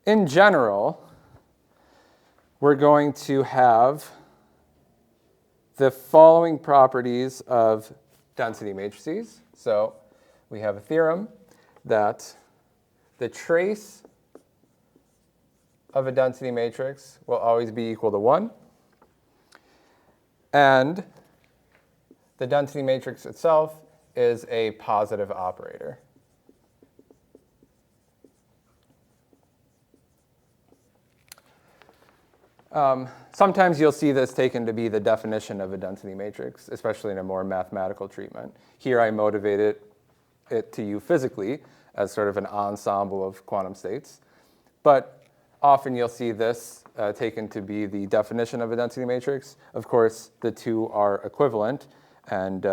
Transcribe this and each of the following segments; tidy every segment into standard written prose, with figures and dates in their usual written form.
in general, we're going to have the following properties of density matrices. So we have a theorem that the trace of a density matrix will always be equal to 1. And the density matrix itself is a positive operator. Sometimes you'll see this taken to be the definition of a density matrix, especially in a more mathematical treatment. Here I motivated it to you physically as sort of an ensemble of quantum states. But often you'll see this taken to be the definition of a density matrix. Of course, the two are equivalent, and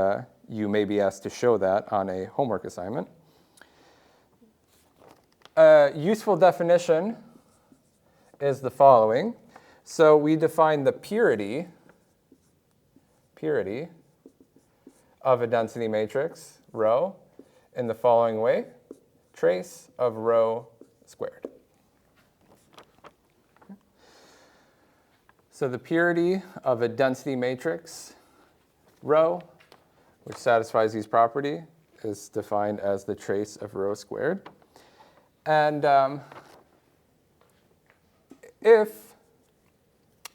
you may be asked to show that on a homework assignment. A useful definition is the following. So we define the purity of a density matrix, rho, in the following way: trace of rho squared. So the purity of a density matrix, rho, which satisfies these property, is defined as the trace of rho squared. And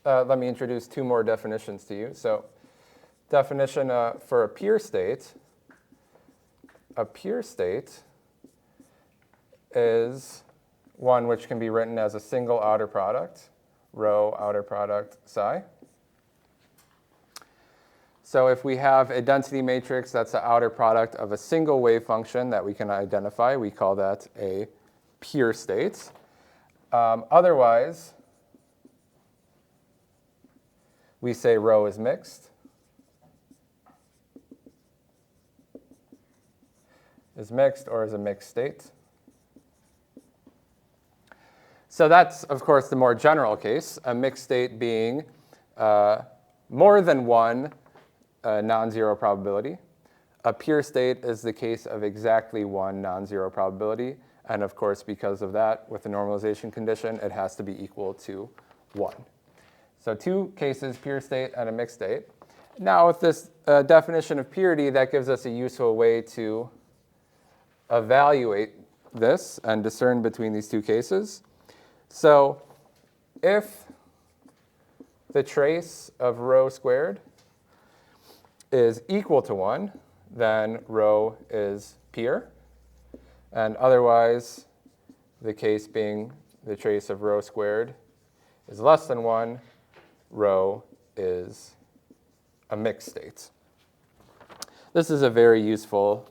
let me introduce two more definitions to you. So definition for a pure state is one which can be written as a single outer product, rho outer product psi. So if we have a density matrix that's the outer product of a single wave function that we can identify, we call that a pure state. Otherwise, we say rho is mixed. Is mixed or is a mixed state. So that's, of course, the more general case, a mixed state being more than one non-zero probability. A pure state is the case of exactly one non-zero probability. And of course, because of that, with the normalization condition, it has to be equal to 1. So two cases, pure state and a mixed state. Now with this definition of purity, that gives us a useful way to evaluate this and discern between these two cases. So if the trace of rho squared is equal to 1, then rho is pure. And otherwise, the case being the trace of rho squared is less than 1, rho is a mixed state. This is a very useful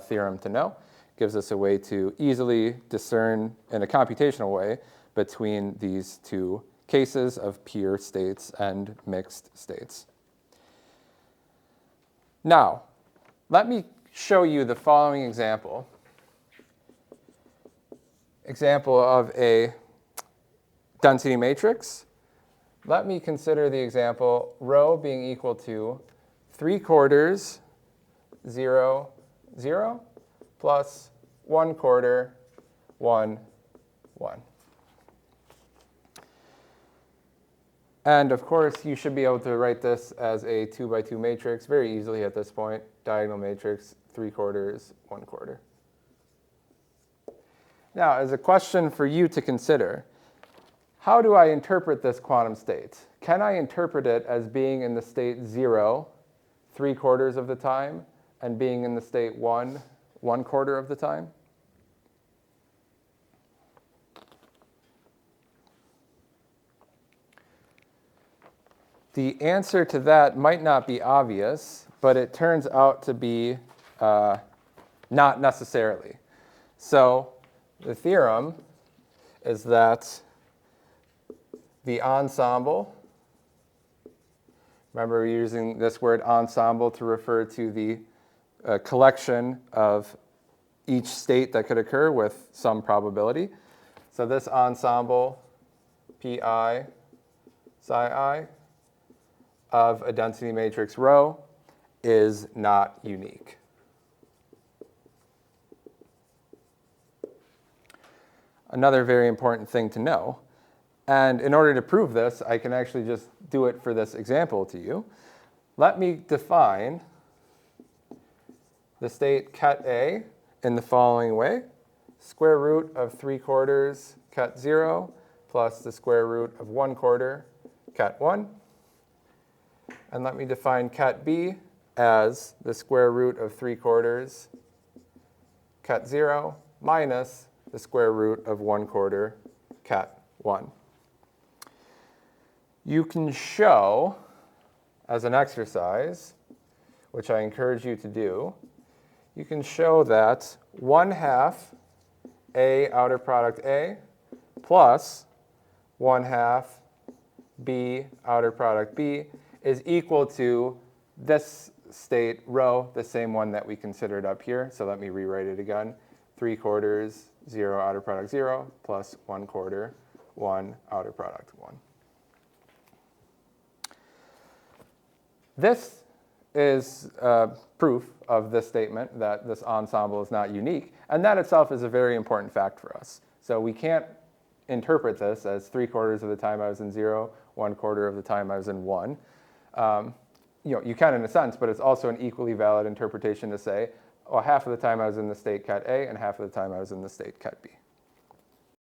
theorem to know. It gives us a way to easily discern in a computational way between these two cases of pure states and mixed states. Now, let me show you the following example. Example of a density matrix. Let me consider the example rho being equal to 3/4, 0, 0, plus 1/4, 1, 1. And of course, you should be able to write this as a 2x2 matrix very easily at this point. Diagonal matrix, 3/4, 1/4. Now, as a question for you to consider, how do I interpret this quantum state? Can I interpret it as being in the state 0, 3/4 of the time, and being in the state 1, 1/4 of the time? The answer to that might not be obvious, but it turns out to be not necessarily. So the theorem is that the ensemble, remember we're using this word ensemble to refer to the collection of each state that could occur with some probability. So this ensemble, pi psi I, of a density matrix rho is not unique. another very important thing to know. And in order to prove this, I can actually just do it for this example to you. Let me define the state ket A in the following way. Square root of 3/4 ket 0 plus the square root of 1/4 ket 1. And let me define ket B as the square root of 3/4 ket 0 minus the square root of 1/4 ket 1. You can show, as an exercise, which I encourage you to do, you can show that 1/2 A outer product A plus 1/2 B outer product B is equal to this state rho, the same one that we considered up here. So let me rewrite it again. 3/4 0 outer product 0 plus 1/4 1 outer product 1. This is proof of this statement that this ensemble is not unique, and that itself is a very important fact for us. So we can't interpret this as 3/4 of the time I was in 0, 1/4 of the time I was in 1. You can in a sense, but it's also an equally valid interpretation to say, well, half of the time I was in the state ket A and half of the time I was in the state ket B.